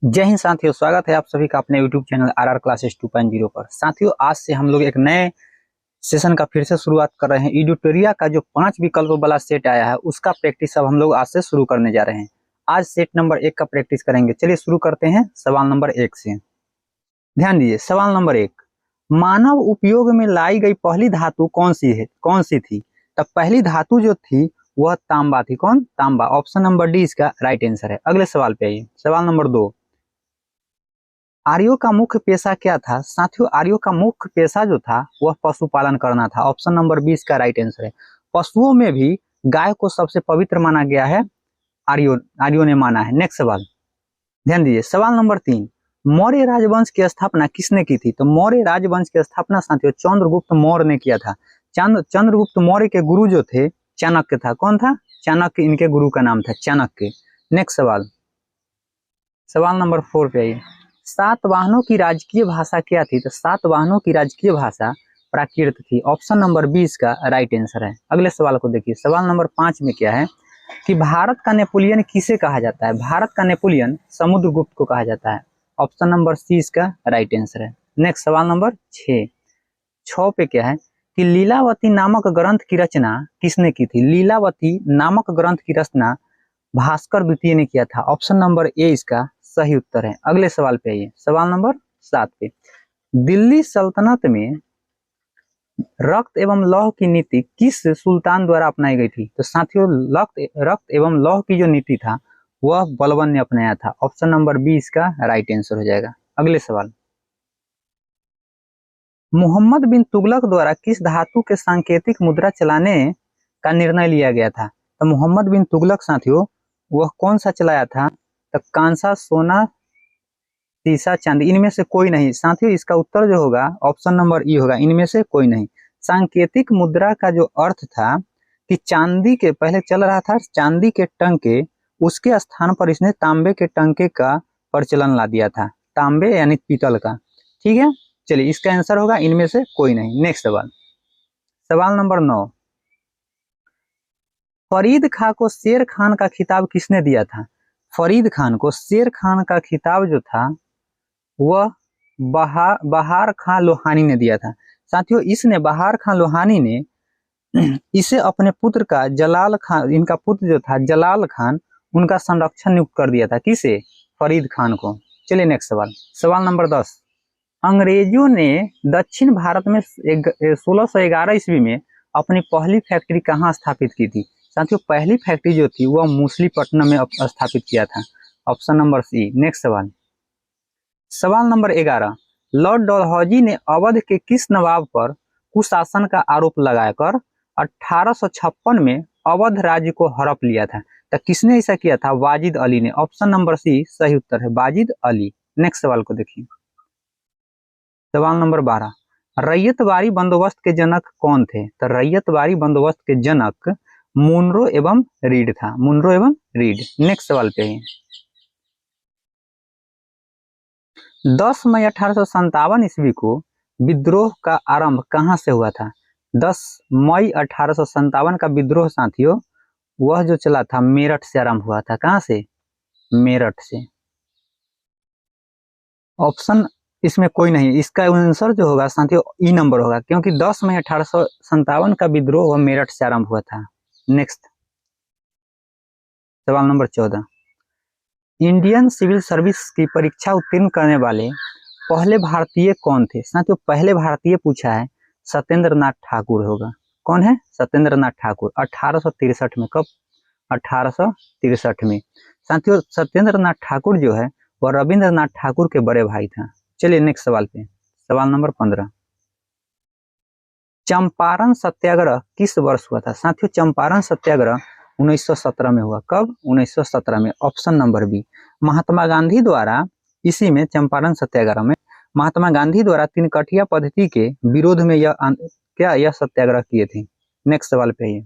जय हिंद साथियों, स्वागत है आप सभी का अपने YouTube चैनल RR क्लासेस 2.0 पर। साथियों, आज से हम लोग एक नए सेशन का फिर से शुरुआत कर रहे हैं। इडुटोरिया का जो 5 विकल्प वाला सेट आया है उसका प्रैक्टिस अब हम लोग आज से शुरू करने जा रहे हैं। आज सेट नंबर 1 का प्रैक्टिस करेंगे। चलिए शुरू करते हैं सवाल नंबर 1 से। ध्यान दीजिए, सवाल नंबर 1, मानव उपयोग में लाई गई पहली धातु कौन सी थी? तब पहली धातु जो थी वह तांबा थी। कौन? तांबा। ऑप्शन नंबर डी इसका राइट आंसर है। अगले सवाल पे आइए। सवाल नंबर 2, आर्यों का मुख्य पेशा क्या था? साथियों, आर्यों का मुख्य पेशा जो था वह पशुपालन करना था। ऑप्शन नंबर 20 का राइट आंसर है। पशुओं में भी गाय को सबसे पवित्र माना गया है। आर्यों ने माना है। नेक्स्ट सवाल, ध्यान दीजिए। सवाल नंबर 3, मौर्य राजवंश की स्थापना किसने की थी? तो मौर्य राजवंश की स्थापना साथियों चंद्रगुप्त मौर्य ने किया था। चंद्रगुप्त मौर्य के गुरु जो थे चाणक्य था। कौन था? चाणक्य इनके गुरु का नाम था, चाणक्य। नेक्स्ट सवाल, सवाल नंबर 4 पे आइए। सातवाहनों की राजकीय भाषा क्या थी? तो सातवाहनों की राजकीय भाषा प्राकृत थी। ऑप्शन नंबर 20 का राइट आंसर है। अगले सवाल को देखिए। सवाल नंबर 5 में क्या है कि भारत का नेपोलियन किसे कहा जाता है? भारत का नेपोलियन समुद्रगुप्त को कहा जाता है। ऑप्शन नंबर सी इसका राइट आंसर है। नेक्स्ट सवाल नंबर 6 पे क्या है कि लीलावती नामक ग्रंथ की रचना किसने की थी? लीलावती नामक ग्रंथ की रचना भास्कर द्वितीय ने किया था। ऑप्शन नंबर ए इसका सही उत्तर है। अगले सवाल पे आइए। सवाल नंबर 7 पे, दिल्ली सल्तनत में रक्त एवं लौह की नीति किस सुल्तान द्वारा अपनाई गई थी? तो साथियों, रक्त एवं लौह की जो नीति था वह बलबन ने अपनाया था। ऑप्शन नंबर बी इसका राइट आंसर हो जाएगा। अगले सवाल, मोहम्मद बिन तुगलक द्वारा किस धातु के सांकेतिक मुद्रा चलाने का निर्णय लिया गया था? तो मोहम्मद बिन तुगलक साथियों वह कौन सा चलाया था? तो कांसा, सोना, सीसा, चांदी, इनमें से कोई नहीं। साथियों, इसका उत्तर जो होगा ऑप्शन नंबर ई होगा, इनमें से कोई नहीं। सांकेतिक मुद्रा का जो अर्थ था कि चांदी के पहले चल रहा था चांदी के टंके, उसके स्थान पर इसने तांबे के टंके का प्रचलन ला दिया था। तांबे यानी पीतल का। ठीक है, चलिए इसका आंसर होगा इनमें से कोई नहीं। नेक्स्ट सवाल, सवाल नंबर 9, फरीद खां को शेर खान का खिताब किसने दिया था? फरीद खान को शेर खान का खिताब जो था वह बहार खां लोहानी ने दिया था। साथियों, इसने बहार खां लोहानी ने इसे अपने पुत्र का जलाल खान, इनका पुत्र जो था जलाल खान, उनका संरक्षण नियुक्त कर दिया था। किसे? फरीद खान को। चलिए नेक्स्ट सवाल, सवाल नंबर 10, अंग्रेजों ने दक्षिण भारत में 1611 ईस्वी में अपनी पहली फैक्ट्री कहाँ स्थापित की थी? साथियों, पहली फैक्ट्री जो थी वह मूसलीपट्टनम में स्थापित किया था। Option number C. नेक्स्ट सवाल, सवाल नंबर 11, लॉर्ड डलहौजी ने अवध के किस नवाब पर कुशासन का आरोप लगाकर 1856 में अवध राज्य को हड़प लिया था? तो किसने ऐसा किया था? वाजिद अली ने। ऑप्शन नंबर सी सही उत्तर है, वाजिद अली। नेक्स्ट सवाल को देखिए। सवाल नंबर 12, रैयतवाड़ी बंदोबस्त के जनक कौन थे? तो रैयतवाड़ी बंदोबस्त के जनक मुनरो एवं रीड था। मुनरो एवं रीड। नेक्स्ट सवाल पे है, 10 मई 1857 ईस्वी को विद्रोह का आरंभ कहां से हुआ था? 10 मई 1857 का विद्रोह साथियों वह जो चला था मेरठ से आरंभ हुआ था। कहां से? मेरठ से। ऑप्शन इसमें कोई नहीं। इसका आंसर जो होगा साथियों ई नंबर होगा, क्योंकि 10 मई 1857 का विद्रोह वह मेरठ से आरंभ हुआ था। नेक्स्ट सवाल नंबर 14, इंडियन सिविल सर्विस की परीक्षा उत्तीर्ण करने वाले पहले भारतीय कौन थे? साथियों, पहले भारतीय पूछा है, सत्येंद्र नाथ ठाकुर होगा। कौन है? सत्येंद्र नाथ ठाकुर। 1863 में। कब? 1863 में। साथियों, सत्येंद्र नाथ ठाकुर जो है वह रविंद्रनाथ ठाकुर के बड़े भाई था। चलिए नेक्स्ट सवाल पे। सवाल नंबर 15, चंपारण सत्याग्रह किस वर्ष हुआ था? साथियों, चंपारण सत्याग्रह 1917 में हुआ। कब? 1917 में। Option number B. Mahatma Gandhi द्वारा इसी में चंपारण सत्याग्रह में महात्मा गांधी द्वारा तीन कठिया पद्धति के विरोध में यह सत्याग्रह किए थे। नेक्स्ट सवाल पे आइए।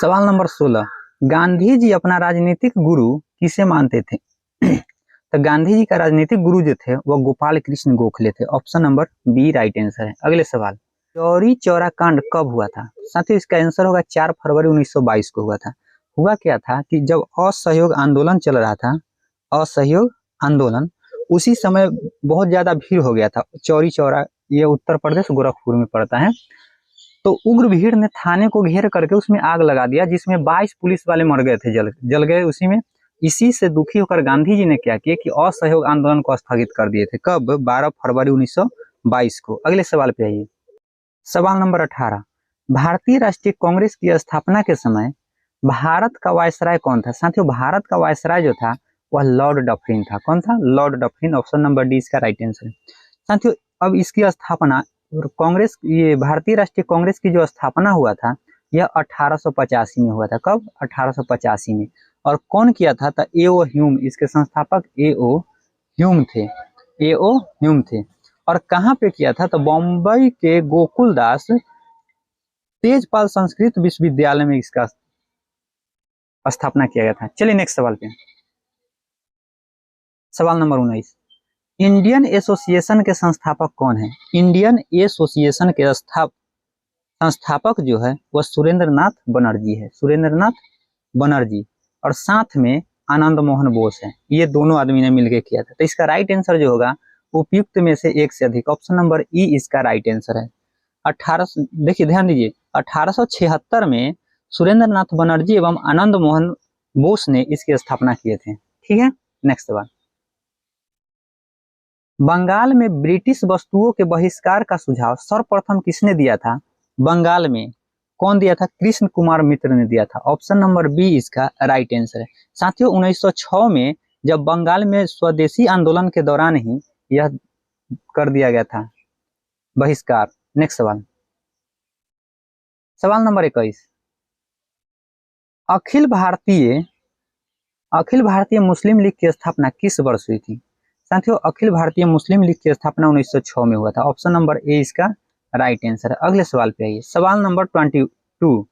सवाल नंबर 16, गांधी जी अपना राजनीतिक गुरु किसे मानते थे? तो गांधी जी का राजनीतिक गुरु जो थे वह गोपाल कृष्ण गोखले थे। Option number B right answer है। अगले सवाल, चौरी चौरा कांड कब हुआ था? साथियों, इसका आंसर होगा 4 फरवरी 1922 को हुआ था। हुआ क्या था कि जब असहयोग आंदोलन चल रहा था, असहयोग आंदोलन, उसी समय बहुत ज्यादा भीड़ हो गया था चौरी चौरा, ये उत्तर प्रदेश गोरखपुर में पड़ता है। तो उग्र भीड़ ने थाने को घेर करके उसमें आग लगा दिया, जिसमें 22 पुलिस वाले मर गए थे, जल गए उसी में। इसी से दुखी होकर गांधी जी ने क्या किया कि असहयोग आंदोलन को स्थगित कर दिए थे। कब? 12 फरवरी 1922 को। अगले सवाल पे आइए। सवाल नंबर 18, भारतीय राष्ट्रीय कांग्रेस की स्थापना के समय भारत का वायसराय कौन था? साथियों, भारत का वायसराय जो था वह लॉर्ड डफरिन था। कौन था? Lord Dufferin. Option number D इसका राइट आंसर है। साथियों, अब इसकी स्थापना कांग्रेस, ये भारतीय राष्ट्रीय कांग्रेस की जो स्थापना हुआ था यह 1885 में हुआ था। कब? 1885 में। और कौन किया था? ए.ओ. ह्यूम, इसके संस्थापक ए.ओ. ह्यूम थे। ए.ओ. ह्यूम थे। और कहाँ पे किया था? तो बॉम्बई के गोकुलदास तेजपाल संस्कृत विश्वविद्यालय में इसका स्थापना किया गया था। चलिए नेक्स्ट सवाल पे। सवाल नंबर 19, इंडियन एसोसिएशन के संस्थापक कौन है? इंडियन एसोसिएशन के संस्थापक जो है वह सुरेंद्र नाथ बनर्जी है। सुरेंद्र नाथ बनर्जी। और साथ में आनंद मोहन बोस है। ये दोनों आदमी ने मिलकर किया था। तो इसका राइट आंसर जो होगा उपयुक्त में से एक से अधिक, ऑप्शन नंबर ई इसका राइट आंसर है। 18, देखिए ध्यान दीजिए, 1876 में सुरेंद्र नाथ बनर्जी एवं आनंद मोहन बोस ने इसकी स्थापना किए थे। ठीक है, नेक्स्ट सवाल। बंगाल में ब्रिटिश वस्तुओं के बहिष्कार का सुझाव सर्वप्रथम किसने दिया था? बंगाल में कौन दिया था? कृष्ण कुमार मित्र ने दिया था। ऑप्शन नंबर बी इसका राइट आंसर है। साथियों, 1906 में जब बंगाल में स्वदेशी आंदोलन के दौरान ही यह कर दिया गया था बहिष्कार। नेक्स्ट सवाल। सवाल नंबर 21, अखिल भारतीय मुस्लिम लीग की स्थापना किस वर्ष हुई थी? साथियों, अखिल भारतीय मुस्लिम लीग की स्थापना 1906 में हुआ था। ऑप्शन नंबर ए इसका राइट आंसर है। अगले सवाल पे आइए। सवाल नंबर 22,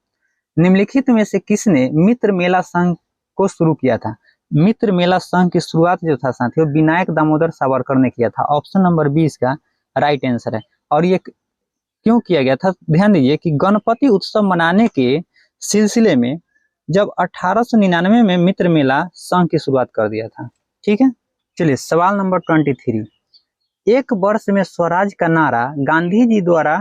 निम्नलिखित में से किसने मित्र मेला संघ को शुरू किया था? मित्र मेला संघ की शुरुआत जो था साथियों विनायक दामोदर सावरकर ने किया था। ऑप्शन नंबर बी इसका राइट आंसर है। और ये क्यों किया गया था? ध्यान दीजिए कि गणपति उत्सव मनाने के सिलसिले में जब 1899 में मित्र मेला संघ की शुरुआत कर दिया था। ठीक है, चलिए सवाल नंबर 23, एक वर्ष में स्वराज का नारा गांधी जी द्वारा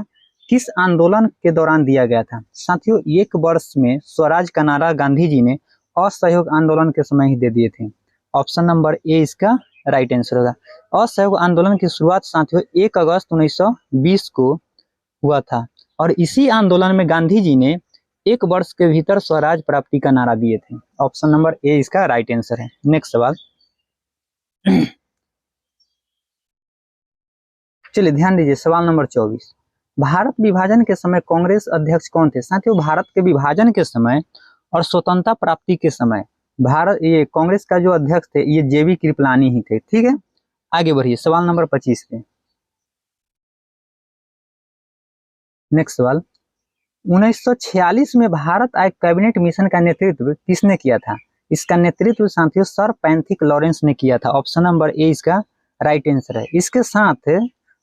किस आंदोलन के दौरान दिया गया था? साथियों, एक वर्ष में स्वराज का नारा गांधी जी ने असहयोग आंदोलन के समय ही दे दिए थे। ऑप्शन नंबर ए इसका राइट आंसर होगा। असहयोग आंदोलन की शुरुआत साथियों 1 अगस्त 1920 को हुआ था। और इसी आंदोलन में गांधी जी ने 1 वर्ष के भीतर स्वराज प्राप्ति का नारा दिए थे। ऑप्शन नंबर ए इसका राइट आंसर है। नेक्स्ट सवाल। चलिए ध्यान दीजिए, सवाल नंबर 24, भारत विभाजन के समय कांग्रेस अध्यक्ष कौन थे? साथियों, भारत के विभाजन के समय और स्वतंत्रता प्राप्ति के समय ये कांग्रेस का जो अध्यक्ष थे ये जेबी कृपलानी ही थे। ठीक है, आगे बढ़िए। सवाल नंबर 25 पे। नेक्स्ट सवाल, 1946 में भारत आय कैबिनेट मिशन का नेतृत्व किसने किया था? इसका नेतृत्व साथियों सर पैंथिक लॉरेंस ने किया था। ऑप्शन नंबर ए इसका राइट आंसर है। इसके साथ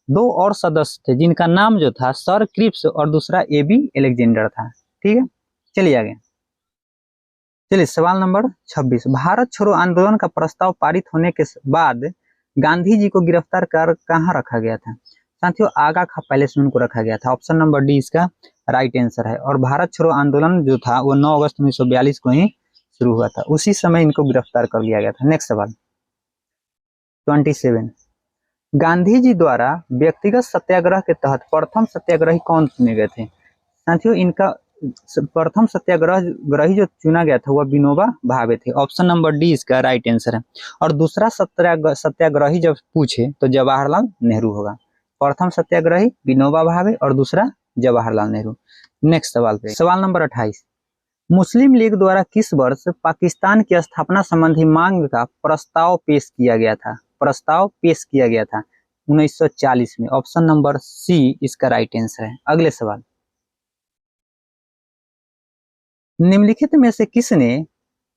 2 और सदस्य थे जिनका नाम जो था सर क्रिप्स और दूसरा ए.बी. अलेक्जेंडर था। ठीक है, चलिए आगे। चलिए सवाल नंबर 26, भारत छोड़ो आंदोलन का प्रस्ताव पारित होने के बाद गांधी जी को गिरफ्तार कर कहाँ रखा गया था? साथियों, आगा खा पैलेस में उनको रखा गया था। ऑप्शन नंबर डी इसका राइट आंसर है। और भारत छोड़ो आंदोलन जो था वो 9 अगस्त 1942 को ही शुरू हुआ था। उसी समय इनको गिरफ्तार कर लिया गया था। नेक्स्ट सवाल 27, गांधी जी द्वारा व्यक्तिगत सत्याग्रह के तहत प्रथम सत्याग्रही कौन चुने गए थे? साथियों, इनका प्रथम सत्याग्रही जो चुना गया था वह विनोबा भावे थे। ऑप्शन नंबर डी इसका राइट आंसर है। और दूसरा सत्याग्रही जब पूछे तो जवाहरलाल नेहरू होगा। प्रथम सत्याग्रही विनोबा भावे और दूसरा जवाहरलाल नेहरू। नेक्स्ट सवाल पे, सवाल नंबर 28, मुस्लिम लीग द्वारा किस वर्ष पाकिस्तान की स्थापना संबंधी मांग का प्रस्ताव पेश किया गया था? 1940 में। ऑप्शन नंबर सी इसका राइट आंसर है। अगले सवाल, निम्नलिखित में से किसने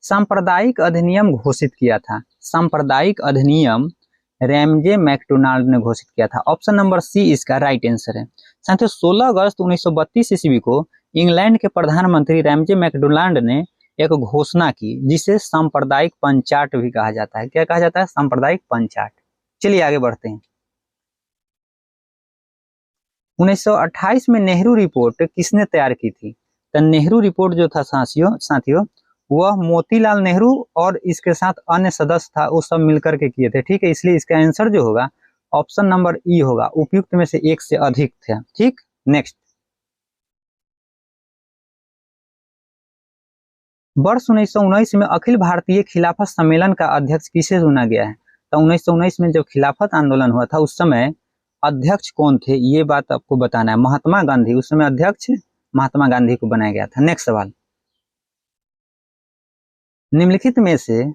सांप्रदायिक अधिनियम घोषित किया था? सांप्रदायिक अधिनियम रैमजे मैकडोनाल्ड ने घोषित किया था। ऑप्शन नंबर सी इसका राइट आंसर है। साथियों, 16 अगस्त 1932 ईस्वी को इंग्लैंड के प्रधानमंत्री रैमजे मैकडोनाल्ड ने एक घोषणा की जिसे सांप्रदायिक पंचाट भी कहा जाता है। क्या कहा जाता है? सांप्रदायिक पंचाट। चलिए आगे बढ़ते हैं। 1928 में नेहरू रिपोर्ट किसने तैयार की थी? तो नेहरू रिपोर्ट जो था साथियों वह मोतीलाल नेहरू और इसके साथ अन्य सदस्य था, वो सब मिलकर के किए थे। ठीक है, इसलिए इसका आंसर जो होगा ऑप्शन नंबर ई होगा, उपयुक्त में से एक से अधिक थे। ठीक, नेक्स्ट। वर्ष 1919 में अखिल भारतीय खिलाफत सम्मेलन का अध्यक्ष किसे चुना गया है? तो 1919 में जब खिलाफत आंदोलन हुआ था उस समय अध्यक्ष कौन थे, ये बात आपको बताना है। महात्मा गांधी, उस समय अध्यक्ष महात्मा गांधी को बनाया गया था। नेक्स्ट सवाल, निम्नलिखित में से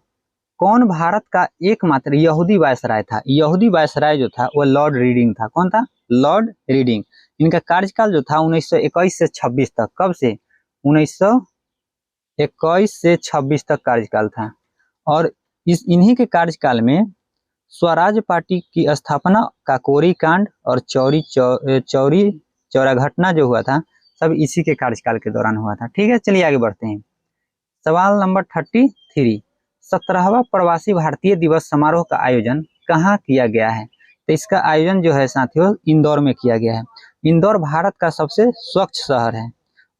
कौन भारत का एकमात्र यहूदी वायसराय था? यहूदी वायसराय जो था वो लॉर्ड रीडिंग था। कौन था? Lord reading. इनका कार्यकाल जो था 1921 से 26 तक। कब से? 1921 से 26 तक कार्यकाल था। और इन्हीं के कार्यकाल में स्वराज पार्टी की स्थापना, काकोरी कांड और चौरी चौरा घटना जो हुआ था सब इसी के कार्यकाल के दौरान हुआ था। ठीक है, चलिए आगे बढ़ते हैं। सवाल नंबर 33, 17वां प्रवासी भारतीय दिवस समारोह का आयोजन कहाँ किया गया है? तो इसका आयोजन जो है साथियों इंदौर में किया गया है। इंदौर भारत का सबसे स्वच्छ शहर है।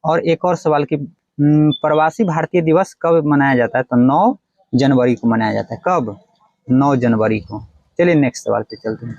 और एक और सवाल की प्रवासी भारतीय दिवस कब मनाया जाता है? तो 9 जनवरी को मनाया जाता है। कब? 9 जनवरी को। चलिए नेक्स्ट सवाल पे चलते हैं।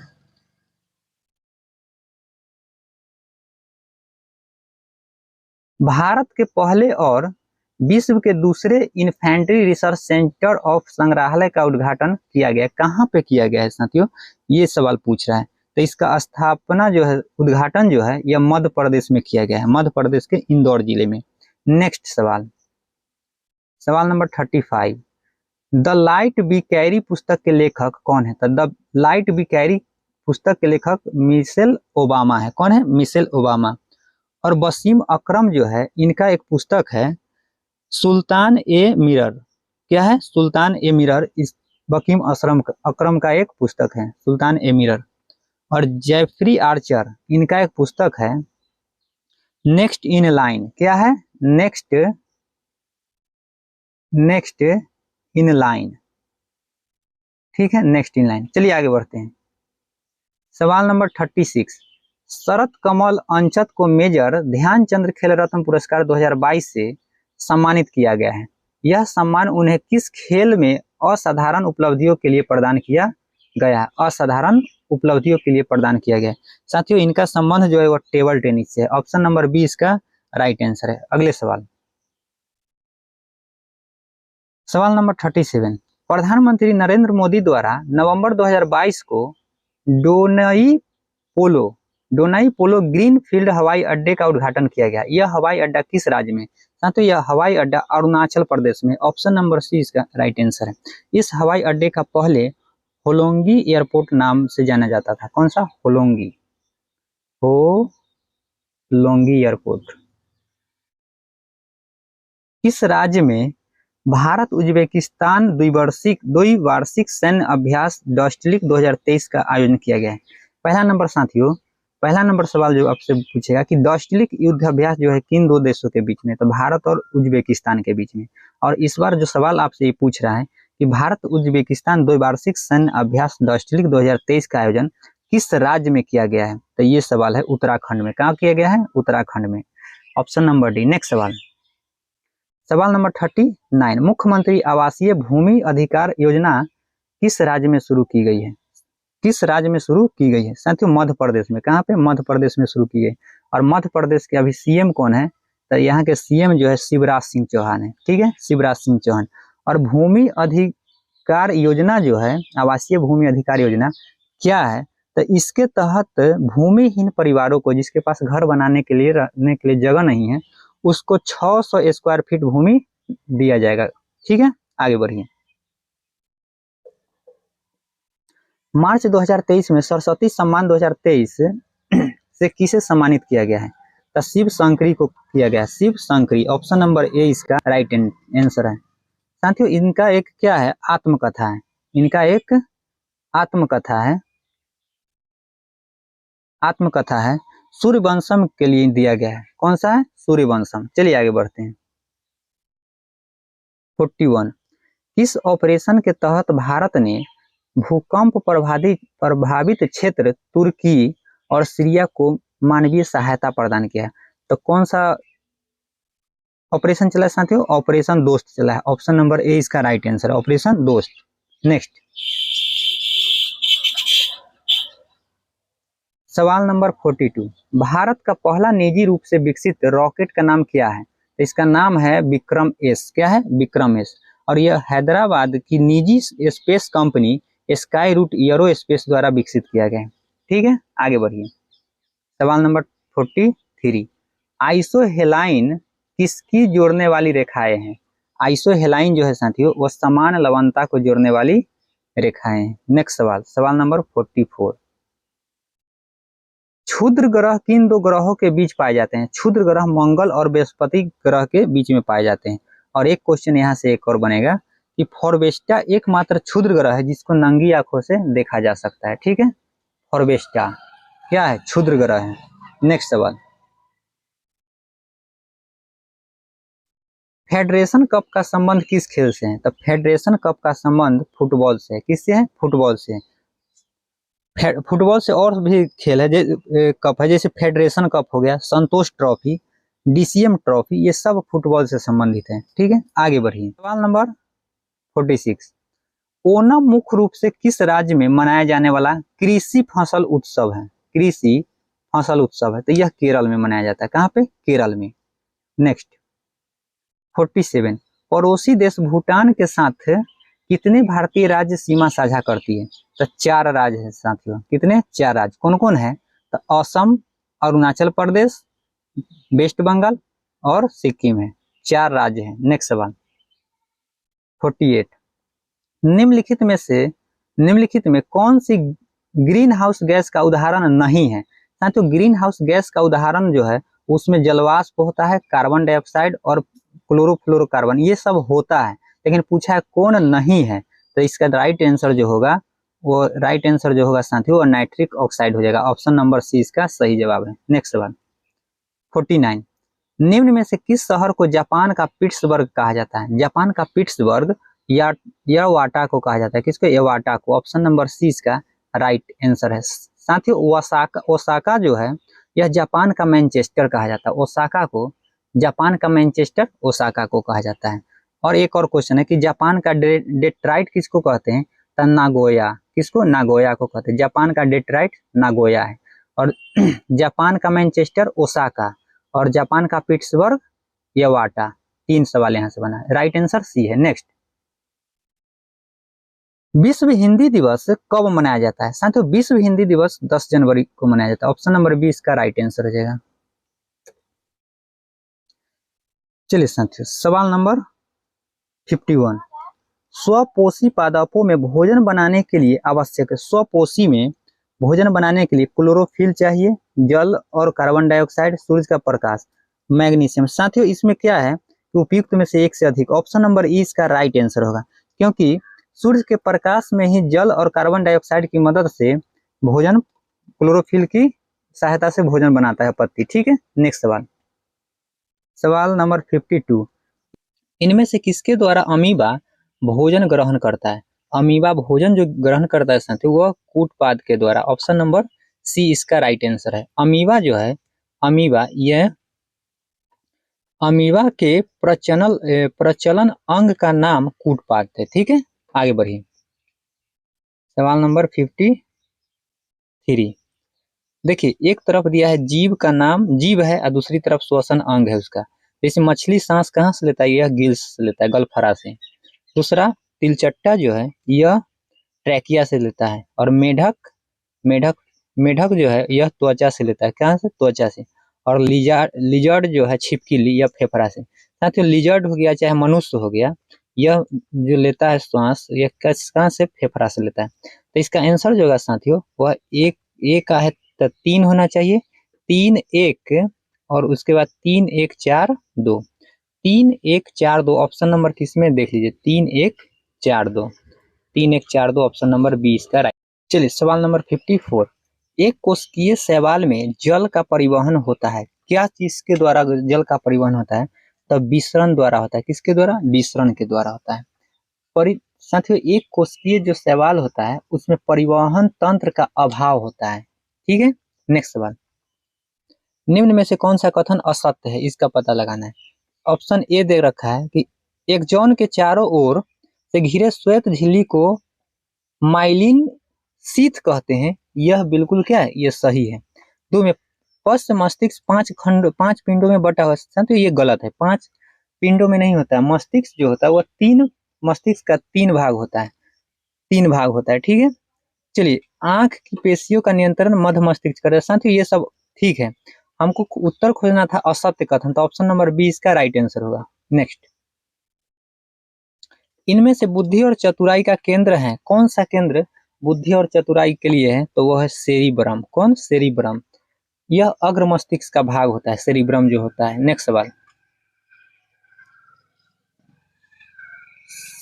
भारत के पहले और विश्व के दूसरे इन्फेंट्री रिसर्च सेंटर ऑफ संग्रहालय का उद्घाटन किया गया। कहाँ पे किया गया है साथियों? ये सवाल पूछ रहा है। तो इसका स्थापना जो है, उद्घाटन जो है, यह मध्य प्रदेश में किया गया है, मध्य प्रदेश के इंदौर जिले में। नेक्स्ट सवाल, सवाल number 35, the light we carry पुस्तक के लेखक कौन है? तो द लाइट वी कैरी पुस्तक के लेखक मिशेल ओबामा है। कौन है? Michelle Obama. और वसीम अकरम जो है, इनका एक पुस्तक है सुल्तान ए मिरर। क्या है? सुल्तान ए मिरर। इस वकीम अकरम का एक पुस्तक है, सुल्तान ए मिरर। और जेफरी आर्चर, इनका एक पुस्तक है नेक्स्ट इन लाइन। क्या है? Next in line. ठीक है, नेक्स्ट इन लाइन। चलिए आगे बढ़ते हैं। सवाल नंबर 36, शरत कमल अंचत को मेजर ध्यानचंद खेल रत्न पुरस्कार 2022 से सम्मानित किया गया है। यह सम्मान उन्हें किस खेल में असाधारण उपलब्धियों के लिए प्रदान किया गया है? असाधारण उपलब्धियों के लिए प्रदान किया गया है। साथियों इनका संबंध जो है वो टेबल टेनिस से है। ऑप्शन नंबर 20 का राइट आंसर है। अगले सवाल, सवाल नंबर 37, प्रधानमंत्री नरेंद्र मोदी द्वारा नवंबर 2022 को डोनई पोलो ग्रीन फील्ड हवाई अड्डे का उद्घाटन किया गया। यह हवाई अड्डा किस राज्य में? साथियों यह हवाई अड्डा अरुणाचल प्रदेश में। ऑप्शन नंबर सी इसका राइट आंसर है। इस हवाई अड्डे का पहले होलोंगी एयरपोर्ट नाम से जाना जाता था। कौन सा? होलोंगी एयरपोर्ट। किस राज्य में भारत उज्बेकिस्तान द्विवार्षिक सैन्य अभ्यास डॉस्टलिक 2023 का आयोजन किया गया है? पहला नंबर साथियों, पहला नंबर सवाल जो आपसे पूछेगा कि डॉस्टलिक युद्ध अभ्यास जो है किन दो देशों के बीच में? तो भारत और उज्बेकिस्तान के बीच में। और इस बार जो सवाल आपसे ये पूछ रहा है कि भारत उज्बेकिस्तान द्विवार्षिक सैन्य अभ्यास डॉस्टलिक 2023 का आयोजन किस राज्य में किया गया है? तो ये सवाल है उत्तराखंड में। कहाँ किया गया है? उत्तराखंड में। Option number D. नेक्स्ट सवाल, सवाल नंबर 39, मुख्यमंत्री आवासीय भूमि अधिकार योजना किस राज्य में शुरू की गई है? किस राज्य में शुरू की गई है? साथियों मध्य प्रदेश में। कहाँ पे? मध्य प्रदेश में शुरू की गई। और मध्य प्रदेश के अभी सीएम कौन है? तो यहाँ के सीएम जो है शिवराज सिंह चौहान है। ठीक है, शिवराज सिंह चौहान। और भूमि अधिकार योजना जो है, आवासीय भूमि अधिकार योजना क्या है? तो इसके तहत भूमिहीन परिवारों को, जिसके पास घर बनाने के लिए, रहने के लिए जगह नहीं है, उसको 600 स्क्वायर फीट भूमि दिया जाएगा। ठीक है, आगे बढ़िए। मार्च 2023 में सरस्वती सम्मान 2023 से किसे सम्मानित किया गया है? तो शिव शंकरी को किया गया है। Shiv Shankari. Option number A इसका राइट आंसर है। साथियों इनका एक क्या है? आत्मकथा है। इनका एक आत्मकथा है सूर्यवंशम के लिए दिया गया है। कौन सा है? सूर्यवंशम। चलिए आगे बढ़ते हैं। 41 किस ऑपरेशन के तहत भारत ने भूकंप प्रभावित क्षेत्र तुर्की और सीरिया को मानवीय सहायता प्रदान किया है? तो कौन सा ऑपरेशन चला है साथियों? ऑपरेशन दोस्त चला है। ऑप्शन नंबर ए इसका राइट आंसर है, ऑपरेशन दोस्त। नेक्स्ट सवाल नंबर 42 भारत का पहला निजी रूप से विकसित रॉकेट का नाम क्या है? तो इसका नाम है विक्रम एस। क्या है? विक्रम एस। और यह हैदराबाद की निजी space company Skyroot Aerospace द्वारा विकसित किया गया है। ठीक है, आगे बढ़िए। सवाल नंबर 43 आइसोहेलाइन किसकी जोड़ने वाली रेखाएं हैं? आइसोहेलाइन जो है साथियों वो समान लवणता को जोड़ने वाली रेखाएं हैं। नेक्स्ट सवाल नंबर 44 क्षुद्र ग्रह किन दो ग्रहों के बीच पाए जाते हैं? क्षुद्र ग्रह मंगल और बृहस्पति ग्रह के बीच में पाए जाते हैं। और एक क्वेश्चन यहाँ से एक और बनेगा कि फॉरबेस्टा एकमात्र क्षुद्र ग्रह है जिसको नंगी आंखों से देखा जा सकता है। ठीक है, फॉरबेस्टा क्या है? क्षुद्र ग्रह है। नेक्स्ट सवाल फेडरेशन कप का संबंध किस खेल से है? तो फेडरेशन कप का संबंध फुटबॉल से है। किससे है? फुटबॉल से। फुटबॉल से और भी खेल है कप है, जैसे फेडरेशन कप हो गया, संतोष ट्रॉफी, डीसीएम ट्रॉफी, ये सब फुटबॉल से संबंधित है। ठीक है, आगे बढ़िए। सवाल नंबर 46 ओणम मुख्य रूप से किस राज्य में मनाया जाने वाला कृषि फसल उत्सव है? कृषि फसल उत्सव है, तो यह केरल में मनाया जाता है। कहाँ पे? केरल में। नेक्स्ट 47 पड़ोसी देश भूटान के साथ कितने भारतीय राज्य सीमा साझा करती है? तो 4 राज्य है साथियों। कितने? 4 राज्य। कौन कौन है? तो असम, अरुणाचल प्रदेश, वेस्ट बंगाल और सिक्किम है। 4 राज्य है। नेक्स्ट सवाल 48 निम्नलिखित में कौन सी ग्रीन हाउस गैस का उदाहरण नहीं है? साथियों ग्रीन हाउस गैस का उदाहरण जो है उसमें जलवाष्प होता है, कार्बन डाइऑक्साइड और क्लोरोफ्लोरोकार्बन, ये सब होता है, लेकिन पूछा है कौन नहीं है। तो इसका राइट आंसर जो होगा साथियों वो नाइट्रिक ऑक्साइड हो जाएगा। ऑप्शन नंबर सी इसका सही जवाब है। नेक्स्ट सवाल 49 निम्न में से किस शहर को जापान का पिट्सबर्ग कहा जाता है? जापान का पिट्सबर्ग या यवाटा को कहा जाता है। किसको? यवाटा को। ऑप्शन नंबर सी इसका राइट आंसर है। साथियों ओसाका जो है यह जापान का मैनचेस्टर कहा जाता है। ओसाका को जापान का मैनचेस्टर ओसाका को कहा जाता है। और एक और क्वेश्चन है कि जापान का डेट्राइट किसको कहते हैं? तो नागोया। किसको? नागोया को कहते हैं। जापान का डेट्राइट नागोया है। और जापान का मैनचेस्टर ओसाका और जापान का पिट्सबर्ग यवाटा। 3 सवाल यहाँ से बना है। राइट आंसर सी है। नेक्स्ट विश्व हिंदी दिवस कब मनाया जाता है? साथियों विश्व हिंदी दिवस 10 जनवरी को मनाया जाता है। ऑप्शन नंबर बी इसका राइट आंसर हो जाएगा। चलिए साथियों सवाल नंबर 51 स्वपोषी पादपों में भोजन बनाने के लिए आवश्यक है। स्वपोषी में भोजन बनाने के लिए क्लोरोफिल चाहिए, जल और कार्बन डाइऑक्साइड, सूरज का प्रकाश, मैग्नीशियम। साथियों इसमें क्या है कि उपयुक्त में से एक से अधिक। ऑप्शन नंबर ई इसका राइट आंसर होगा, क्योंकि सूर्य के प्रकाश में ही जल और कार्बन डाइऑक्साइड की मदद से भोजन क्लोरोफिल की सहायता से भोजन बनाता है पत्ती। ठीक है, नेक्स्ट सवाल नंबर 52 इनमें से किसके द्वारा अमीबा भोजन ग्रहण करता है? अमीबा भोजन जो ग्रहण करता है साथियों वह कूटपाद के द्वारा। ऑप्शन नंबर सी इसका राइट आंसर है। अमीबा जो है यह अमीबा के प्रचलन अंग का नाम कूटपाद है। ठीक है, आगे बढ़िए। सवाल नंबर 53 देखिए एक तरफ दिया है जीव का नाम, जीव है और दूसरी तरफ श्वसन अंग है उसका। जैसे मछली सांस कहाँ से लेता है? यह गिल्स से लेता है, गलफरा से। दूसरा तिलचट्टा जो है यह ट्रैकिया से लेता है। और मेढक जो है यह त्वचा से लेता है। कहाँ से? त्वचा से। और लिजर्ड जो है छिपकली यह फेफड़ा से। साथियों लिजर्ड हो गया चाहे मनुष्य हो गया, यह जो लेता है श्वास यह कहाँ से? फेफड़ा से लेता है। तो इसका आंसर जो होगा साथियों वह एक का है तो 3 होना चाहिए। 3 1 और उसके बाद 3 1 4 2। 3 1 4 2 ऑप्शन नंबर किसमें देख लीजिए? 3 1 4 2। 3 1 4 2 ऑप्शन नंबर 20 का राइट। चलिए सवाल नंबर 54 एक कोशिकीय शैवाल में जल का परिवहन होता है। क्या चीज के द्वारा जल का परिवहन होता है? तब विसरण द्वारा होता है। किसके द्वारा? विसरण के द्वारा होता है। साथियों, एक कोशिकीय जो शैवाल होता है उसमें परिवहन तंत्र का अभाव होता है। ठीक है, नेक्स्ट सवाल, निम्न में से कौन सा कथन असत्य है, इसका पता लगाना है। ऑप्शन ए दे रखा है कि एक जॉन के चारों ओर से घिरे श्वेत झिल्ली को माइलिन शीथ कहते हैं। यह बिल्कुल क्या है? यह सही है। दो में पश्च मस्तिष्क 5 पिंडों में बटा हुआ है, तो ये गलत है। 5 पिंडों में नहीं होता है। मस्तिष्क जो होता है वह 3 मस्तिष्क का 3 भाग होता है। 3 भाग होता है। ठीक है, चलिए, आंख की पेशियों का नियंत्रण मध्य मस्तिष्क करता है। साथियों ये सब ठीक है, हमको उत्तर खोजना था असत्य कथन, तो ऑप्शन नंबर बी इसका राइट आंसर होगा। नेक्स्ट, इनमें से बुद्धि और चतुराई का केंद्र है, कौन सा केंद्र बुद्धि और चतुराई के लिए है? तो वह है सेरिब्रम। कौन? सेरिब्रम। यह अग्र मस्तिष्क का भाग होता है, सेरिब्रम जो होता है। नेक्स्ट सवाल,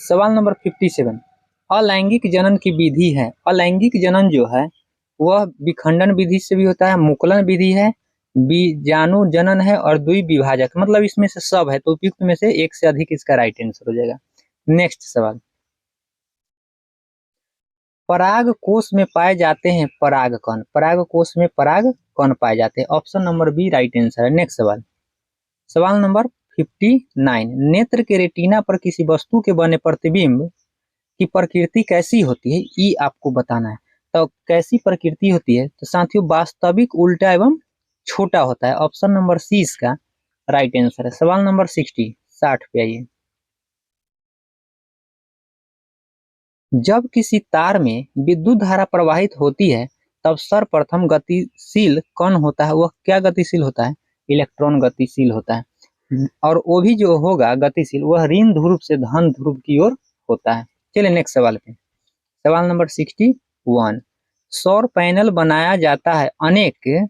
सवाल नंबर 57, अलैंगिक जनन की विधि है। अलैंगिक जनन जो है वह विखंडन विधि से भी होता है, मुकुलन विधि है, बीजाणु जनन है और द्विविभाजक, मतलब इसमें से सब है, तो उपयुक्त में से एक से अधिक इसका राइट आंसर हो जाएगा। नेक्स्ट सवाल, पराग कोश में पाए जाते हैं परागकण। पराग कोश में परागकण पाए जाते हैं। Option number B right answer है। नेक्स्ट सवाल, सवाल नंबर 59, नेत्र के रेटिना पर किसी वस्तु के बने प्रतिबिंब की प्रकृति कैसी होती है, ये आपको बताना है। तो कैसी प्रकृति होती है? तो साथियों वास्तविक, उल्टा एवं छोटा होता है। ऑप्शन नंबर सी इसका राइट आंसर है। सवाल नंबर 60 पे आइए, जब किसी तार में विद्युत धारा प्रवाहित होती है तब सर्वप्रथम गतिशील कण होता है, वह क्या गतिशील होता है? इलेक्ट्रॉन गतिशील होता है। और वो भी जो होगा गतिशील वह ऋण ध्रुव से धन ध्रुव की ओर होता है। चलिए नेक्स्ट सवाल पे, सवाल नंबर 61, सौर पैनल बनाया जाता है अनेक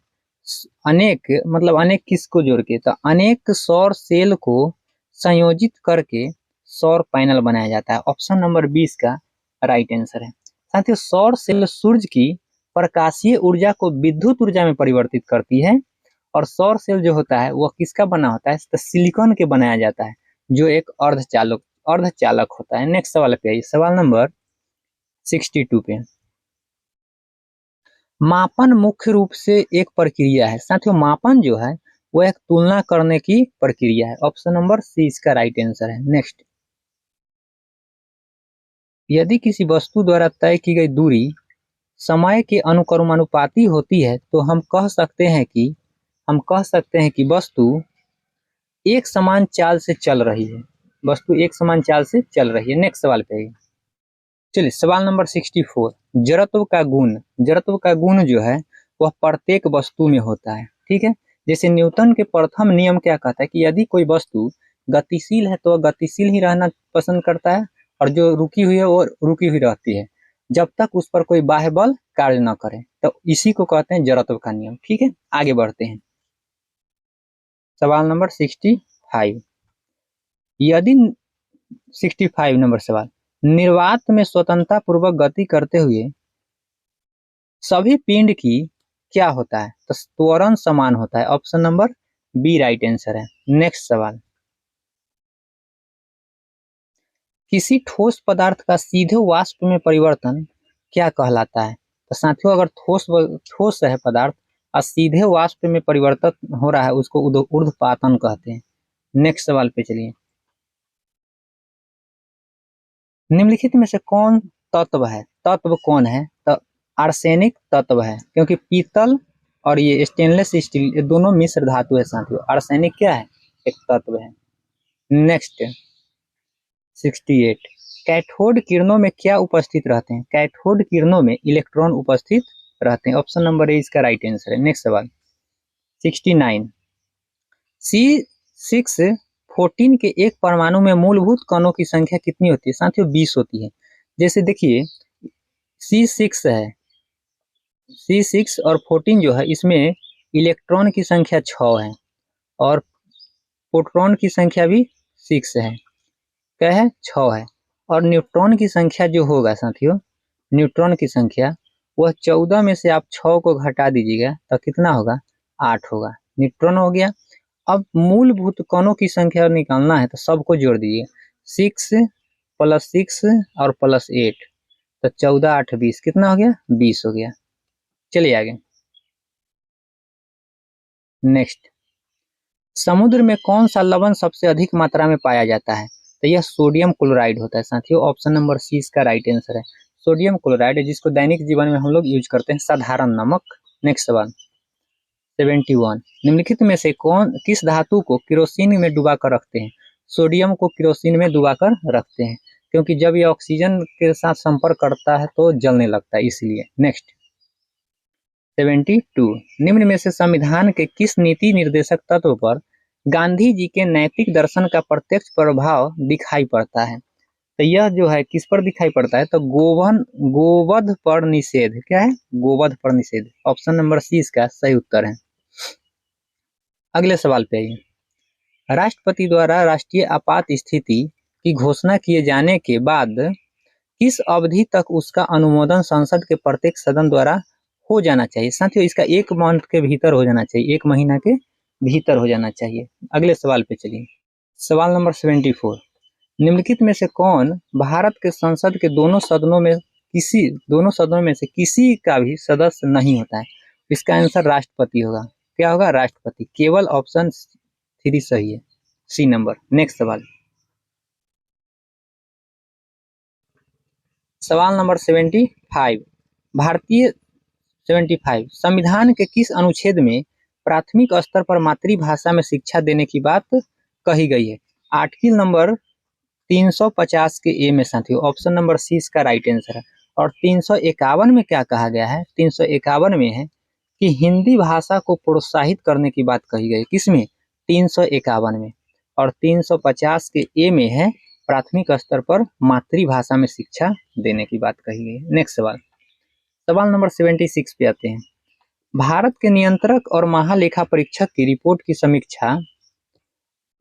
अनेक मतलब अनेक किसको जोड़ के? तो अनेक सौर सेल को संयोजित करके सौर पैनल बनाया जाता है। ऑप्शन नंबर 20 का राइट आंसर है। साथियों सौर सेल सूर्य की प्रकाशीय ऊर्जा को विद्युत ऊर्जा में परिवर्तित करती है, और सौर सेल जो होता है वह किसका बना होता है? तो सिलिकॉन के बनाया जाता है, जो एक अर्धचालक होता है। नेक्स्ट सवाल पे आइए, सवाल नंबर 62 पे, मापन मुख्य रूप से एक प्रक्रिया है। साथियों मापन जो है वो एक तुलना करने की प्रक्रिया है। ऑप्शन नंबर सी इसका राइट आंसर है। नेक्स्ट, यदि किसी वस्तु द्वारा तय की गई दूरी समय के अनुक्रमानुपाती होती है तो हम कह सकते हैं कि वस्तु एक समान चाल से चल रही है। नेक्स्ट सवाल पे आइए, चलिए सवाल नंबर 64, जड़त्व का गुण जो है वह प्रत्येक वस्तु में होता है। ठीक है, जैसे न्यूटन के प्रथम नियम क्या कहता है कि यदि कोई वस्तु गतिशील है तो वह गतिशील ही रहना पसंद करता है, और जो रुकी हुई है वो रुकी हुई रहती है जब तक उस पर कोई बाह्य बल कार्य न करे। तो इसी को कहते हैं जड़त्व का नियम। ठीक है, आगे बढ़ते हैं, सवाल नंबर 65, यदि 65 नंबर सवाल, निर्वात में स्वतंत्रता पूर्वक गति करते हुए सभी पिंड की क्या होता है? तो त्वरण समान होता है। Option number B right answer है। नेक्स्ट सवाल, किसी ठोस पदार्थ का सीधे वाष्प में परिवर्तन क्या कहलाता है? तो साथियों अगर ठोस है पदार्थ और सीधे वाष्प में परिवर्तन हो रहा है उसको ऊर्ध्वपातन कहते हैं। नेक्स्ट सवाल पे चलिए, निम्नलिखित में से कौन तत्व कौन है? तो आर्सेनिक तत्व है, क्योंकि पीतल और ये स्टेनलेस स्टील ये दोनों मिश्र धातु है साथियों। आर्सेनिक क्या है? एक तत्व है। नेक्स्ट 68, कैथोड किरणों में क्या उपस्थित रहते हैं? कैथोड किरणों में इलेक्ट्रॉन उपस्थित रहते हैं। ऑप्शन नंबर ए इसका राइट आंसर है। नेक्स्ट सवाल 69, C614 के एक परमाणु में मूलभूत कणों की संख्या कितनी होती है? साथियों 20 होती है। जैसे देखिए C6 है, C6 और 14 जो है इसमें इलेक्ट्रॉन की संख्या 6 है और प्रोटॉन की संख्या भी 6 है। क्या है? 6 है। और न्यूट्रॉन की संख्या जो होगा साथियों, न्यूट्रॉन की संख्या वह 14 में से आप 6 को घटा दीजिएगा तो कितना होगा? 8 होगा। न्यूट्रॉन हो गया अब मूलभूत कणों की संख्या निकालना है तो सबको जोड़ दीजिए, 6 + 6 और +8 तो 14 8 20 कितना हो गया, 20 हो गया। चलिए आगे। नेक्स्ट, समुद्र में कौन सा लवण सबसे अधिक मात्रा में पाया जाता है? तो यह सोडियम क्लोराइड होता है साथियों। ऑप्शन नंबर सी इसका राइट आंसर है। सोडियम क्लोराइड जिसको दैनिक जीवन में हम लोग यूज करते हैं साधारण नमक। नेक्स्ट सवाल 71, निम्नलिखित में से कौन किस धातु को केरोसिन में डुबा कर रखते हैं? सोडियम को केरोसिन में डुबा कर रखते हैं क्योंकि जब यह ऑक्सीजन के साथ संपर्क करता है तो जलने लगता है इसलिए। नेक्स्ट 72, निम्न में से संविधान के किस नीति निर्देशक तत्व पर गांधी जी के नैतिक दर्शन का प्रत्यक्ष प्रभाव दिखाई पड़ता है? तो यह जो है किस पर दिखाई पड़ता है? तो गोवध पर निषेध। क्या है? गोवध पर निषेध। ऑप्शन नंबर सी इसका सही उत्तर है। अगले सवाल पे आइए। राष्ट्रपति द्वारा राष्ट्रीय आपात स्थिति की घोषणा किए जाने के बाद किस अवधि तक उसका अनुमोदन संसद के प्रत्येक सदन द्वारा हो जाना चाहिए? साथियों इसका 1 मंथ के भीतर हो जाना चाहिए, 1 महीना के भीतर हो जाना चाहिए। अगले सवाल पे चलिए। सवाल नंबर 74, निम्नलिखित में से कौन भारत के संसद के दोनों सदनों में से किसी का भी सदस्य नहीं होता है? इसका आंसर राष्ट्रपति होगा। क्या होगा? राष्ट्रपति। केवल ऑप्शन 3 सही है, सी नंबर। नेक्स्ट सवाल नंबर 75, भारतीय 75, संविधान के किस अनुच्छेद में प्राथमिक स्तर पर मातृभाषा में शिक्षा देने की बात कही गई है? आर्टिकल नंबर 350 के ए में साथियों। ऑप्शन नंबर सी इसका राइट आंसर है। और 351 में क्या कहा गया है? 351 में है कि हिंदी भाषा को प्रोत्साहित करने की बात कही गई। किसमें? 351 में। और 350 के ए में है प्राथमिक स्तर पर मातृभाषा में शिक्षा देने की बात कही गई। नेक्स्ट सवाल नंबर 76 पे आते हैं। भारत के नियंत्रक और महालेखा परीक्षक की रिपोर्ट की समीक्षा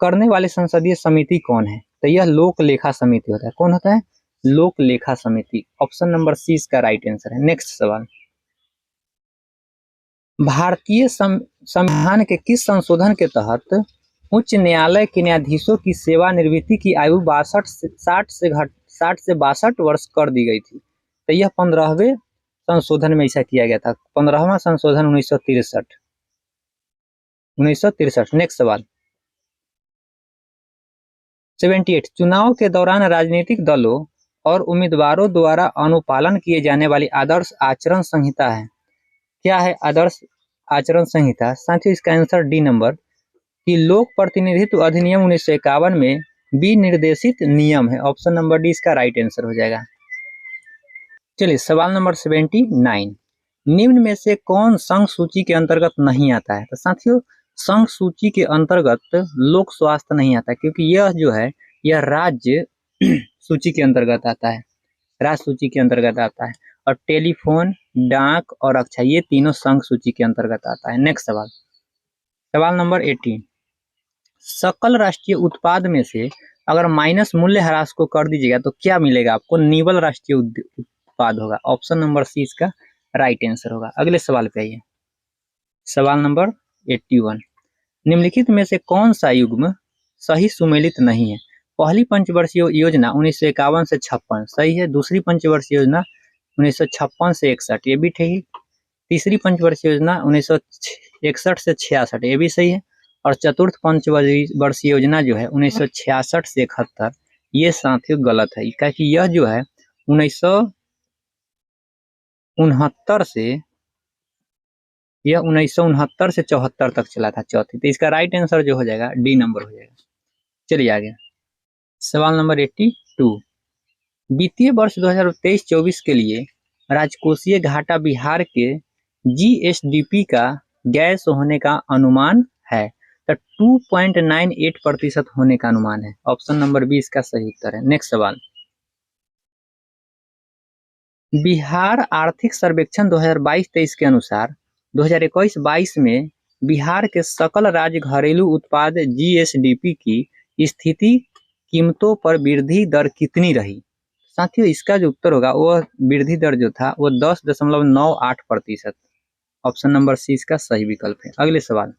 करने वाले संसदीय समिति कौन है? तो यह लोक लेखा समिति होता है। कौन होता है? लोक लेखा समिति। ऑप्शन नंबर सी इसका राइट आंसर है। नेक्स्ट सवाल, भारतीय संविधान के किस संशोधन के तहत उच्च न्यायालय के न्यायाधीशों की सेवानिवृत्ति की आयु 60 से 62 वर्ष कर दी गई थी? तो यह 15वें संशोधन में ऐसा किया गया था। 15वां संशोधन 1963। नेक्स्ट सवाल 78, चुनाव के दौरान राजनीतिक दलों और उम्मीदवारों द्वारा अनुपालन किए जाने वाली आदर्श आचरण संहिता है। क्या है आदर्श आचरण संहिता? साथियों इसका आंसर डी नंबर कि लोक प्रतिनिधित्व अधिनियम 1951 में विनिर्देशित नियम है। ऑप्शन नंबर डी इसका राइट आंसर हो जाएगा। चलिए सवाल नंबर 79, निम्न में से कौन संघ सूची के अंतर्गत नहीं आता है? तो साथियों संघ सूची के अंतर्गत लोक स्वास्थ्य नहीं आता क्योंकि यह जो है यह राज्य सूची के अंतर्गत आता है, राज्य सूची के अंतर्गत आता है। और टेलीफोन, डाक और अक्षय ये तीनों संघ सूची के अंतर्गत आता है। नेक्स्ट सवाल नंबर 18, सकल राष्ट्रीय उत्पाद में से अगर माइनस मूल्य ह्रास को कर दीजिएगा तो क्या मिलेगा आपको? निवल राष्ट्रीय उत्पाद होगा। ऑप्शन नंबर सी इसका राइट आंसर होगा। अगले सवाल पे आइए। सवाल नंबर 81, निम्नलिखित में से कौन सा युग्म सही सुमेलित नहीं है? पहली पंचवर्षीय योजना 1951 से 56 सही है। दूसरी पंचवर्षीय योजना 1956 से 61 ये भी ठीक। तीसरी पंचवर्षीय योजना 1961 से 66 ये भी सही है। और चतुर्थ पंचवर्षीय योजना जो है 1966 से 71 ये साथियों गलत है क्योंकि यह जो है 1969 से 74 तक चला था चौथी। तो इसका राइट आंसर जो हो जाएगा डी नंबर हो जाएगा। चलिए आगे सवाल नंबर 82, वित्तीय वर्ष 2023-24 के लिए राजकोषीय घाटा बिहार के जीएसडीपी का गैस होने का अनुमान है। तो 2.98% होने का अनुमान है। ऑप्शन नंबर बी इसका सही उत्तर है। नेक्स्ट सवाल, बिहार आर्थिक सर्वेक्षण 2022-23 के अनुसार 2021-22 में बिहार के सकल राज्य घरेलू उत्पाद जीएसडीपी की स्थिति कीमतों पर वृद्धि दर कितनी रही? साथियों इसका जो उत्तर होगा वो वृद्धि दर जो था वो 10.98%। ऑप्शन नंबर सी इसका सही विकल्प है। अगले सवाल,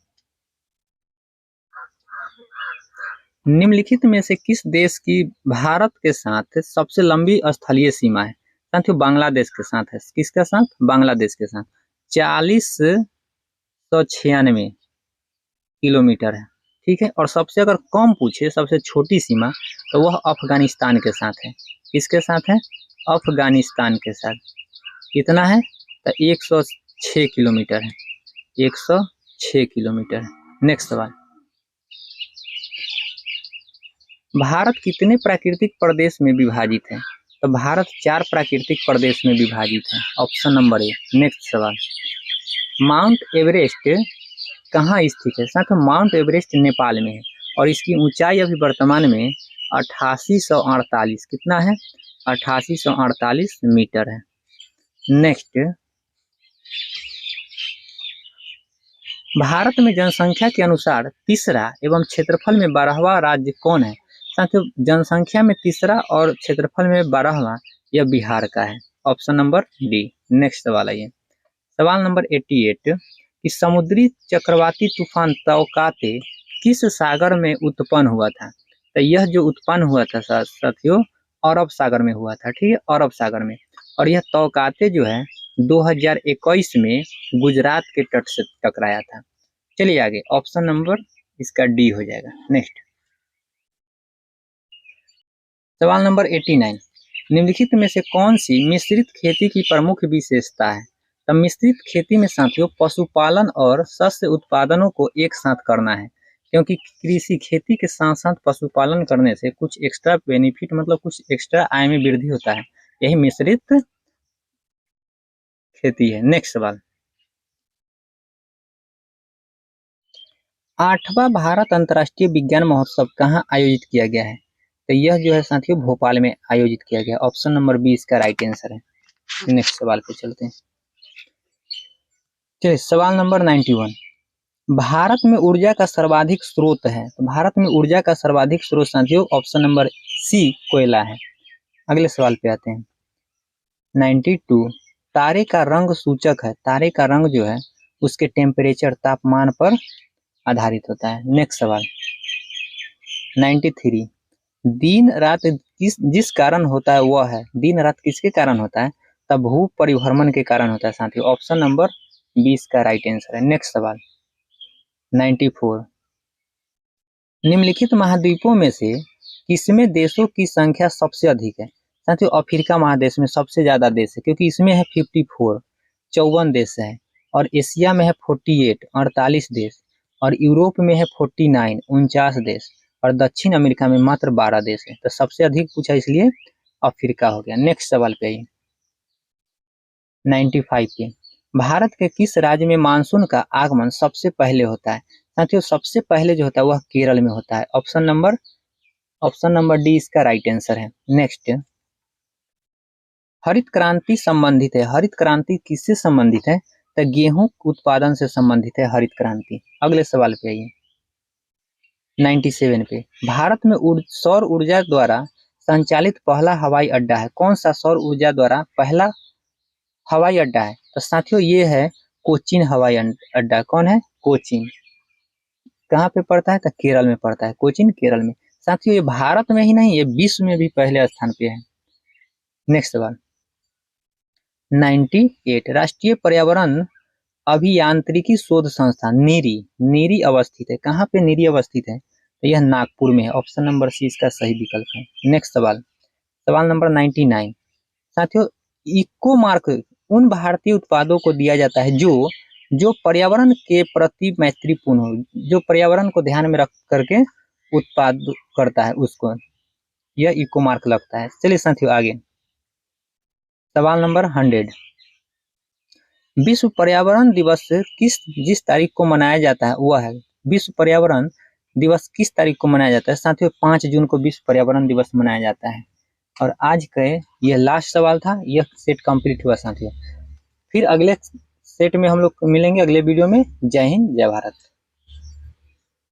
निम्नलिखित में से किस देश की भारत के साथ सबसे लंबी स्थलीय सीमा है? साथियों बांग्लादेश के साथ है। किसके साथ? बांग्लादेश के साथ 4096 किलोमीटर है। ठीक है, और सबसे अगर कम पूछे सबसे छोटी सीमा तो वह अफगानिस्तान के साथ है। किसके साथ है? अफगानिस्तान के साथ। कितना है? तो 106 किलोमीटर है। 106 किलोमीटर है। नेक्स्ट सवाल, भारत कितने प्राकृतिक प्रदेश में विभाजित है? तो भारत 4 प्राकृतिक प्रदेश में विभाजित है। ऑप्शन नंबर ए। नेक्स्ट सवाल, माउंट एवरेस्ट कहाँ स्थित है? साथ माउंट एवरेस्ट नेपाल में है और इसकी ऊंचाई अभी वर्तमान में 8848 कितना है? 8848 मीटर है। नेक्स्ट, भारत में जनसंख्या के अनुसार तीसरा एवं क्षेत्रफल में 12वां राज्य कौन है? साथियों जनसंख्या में तीसरा और क्षेत्रफल में 12वां यह बिहार का है। Option number D. नेक्स्ट सवाल आइए, सवाल नंबर 88 कि समुद्री चक्रवाती तूफान तौकाते किस सागर में उत्पन्न हुआ था? तो यह जो उत्पन्न हुआ था साथियों अरब सागर में हुआ था। ठीक है, अरब सागर में। और यह तौकाते जो है 2021 में गुजरात के तट से टकराया था। चलिए आगे, ऑप्शन नंबर इसका डी हो जाएगा। नेक्स्ट, सवाल नंबर 89 निम्नलिखित में से कौन सी मिश्रित खेती की प्रमुख विशेषता है? तो मिश्रित खेती में साथियों पशुपालन और शस्य उत्पादनों को एक साथ करना है, क्योंकि कृषि खेती के साथ साथ पशुपालन करने से कुछ एक्स्ट्रा बेनिफिट मतलब कुछ एक्स्ट्रा आय में वृद्धि होता है। यही मिश्रित खेती है। नेक्स्ट सवाल, 8वां भारत अंतर्राष्ट्रीय विज्ञान महोत्सव कहाँ आयोजित किया गया है? तो यह जो है साथियों भोपाल में आयोजित किया गया। ऑप्शन नंबर बी इसका राइट आंसर है। नेक्स्ट सवाल पे चलते हैं। चलिए सवाल नंबर 91 भारत में ऊर्जा का सर्वाधिक स्रोत है। तो भारत में ऊर्जा का सर्वाधिक स्रोत साथियों ऑप्शन नंबर सी कोयला है। अगले सवाल पे आते हैं। 92 तारे का रंग सूचक है। तारे का रंग जो है उसके टेम्परेचर तापमान पर आधारित होता है। नेक्स्ट सवाल 93 दिन रात जिस कारण होता है वह है। दिन रात किसके कारण होता है? तब भू परिभ्रमण के कारण होता है साथियों। ऑप्शन नंबर 20 का राइट आंसर है। नेक्स्ट सवाल 94 निम्नलिखित महाद्वीपों में से किसमें देशों की संख्या सबसे अधिक है? साथियों अफ्रीका महादेश में सबसे ज्यादा देश है, क्योंकि इसमें है 54 54 देश है। और एशिया में है 48 48 देश। और यूरोप में है 49 49 देश। और दक्षिण अमेरिका में मात्र 12 देश है। तो सबसे अधिक पूछा इसलिए अफ्रीका हो गया। नेक्स्ट सवाल पे आइए 95 के भारत के किस राज्य में मानसून का आगमन सबसे पहले होता है? साथियों सबसे पहले जो होता है वह केरल में होता है। ऑप्शन नंबर डी इसका राइट आंसर है। नेक्स्ट, हरित क्रांति संबंधित है। हरित क्रांति किससे संबंधित है? तो गेहूं उत्पादन से संबंधित है हरित क्रांति। अगले सवाल पे आइए 97 पे भारत में सौर ऊर्जा द्वारा संचालित पहला हवाई अड्डा है। कौन सा सौर ऊर्जा द्वारा पहला हवाई अड्डा है? तो साथियों ये है कोचीन हवाई अड्डा। कौन है? कोचीन। कहाँ पे पड़ता है? तो केरल में पड़ता है। कोचीन केरल में। साथियों ये भारत में ही नहीं, ये विश्व में भी पहले स्थान पे है। नेक्स्ट सवाल 98 राष्ट्रीय पर्यावरण अभियांत्रिकी शोध संस्थान नीरी अवस्थित है। कहाँ पे नीरी अवस्थित है? तो यह नागपुर में है। ऑप्शन नंबर सी इसका सही विकल्प है। नेक्स्ट सवाल नंबर 99 साथियों इको मार्क उन भारतीय उत्पादों को दिया जाता है जो पर्यावरण के प्रति मैत्रीपूर्ण हो, जो पर्यावरण को ध्यान में रख करके उत्पाद करता है उसको यह इको मार्क लगता है। चलिए साथियों आगे सवाल नंबर 100 विश्व पर्यावरण दिवस जिस तारीख को मनाया जाता है वह है। विश्व पर्यावरण दिवस किस तारीख को मनाया जाता है? साथियों 5 जून को विश्व पर्यावरण दिवस मनाया जाता है। और आज का यह लास्ट सवाल था। यह सेट कंप्लीट हुआ साथियों। फिर अगले सेट में हम लोग मिलेंगे अगले वीडियो में। जय हिंद जय भारत।